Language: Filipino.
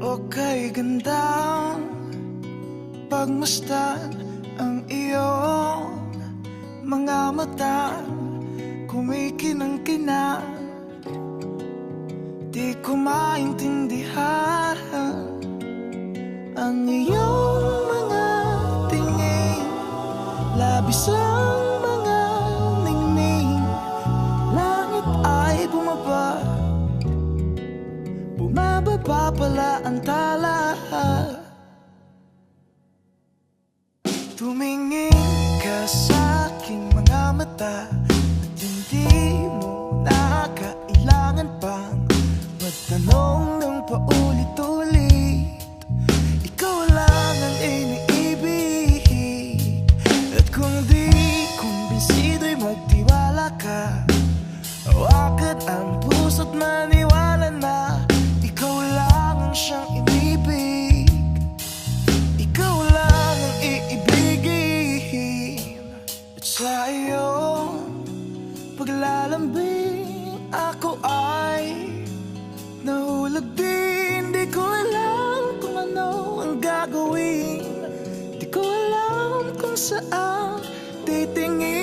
Okay gandang pagmasdan ang iyong mga mata, kumikinang-kinang. Di ko maintindihan ang iyong mga tingin, labis ang mga ningning. Langit ay bumaba, bumababa pala ang tala. Tumingin ka sa aking mga mata at hindi mo na kailangan pang magtanong ng paulit-ulit. Ikaw lang ang iniibig, at kung di kumbinsido'y magtiwala ka. Hawakan ang puso't maniwala na ikaw lang ang siyang inibig. Ikaw lang ang iibigin. At sa iyong paglalambing ako ay nahulog din. Di ko alam kung ano ang gagawin, di ko alam kung saan titingin.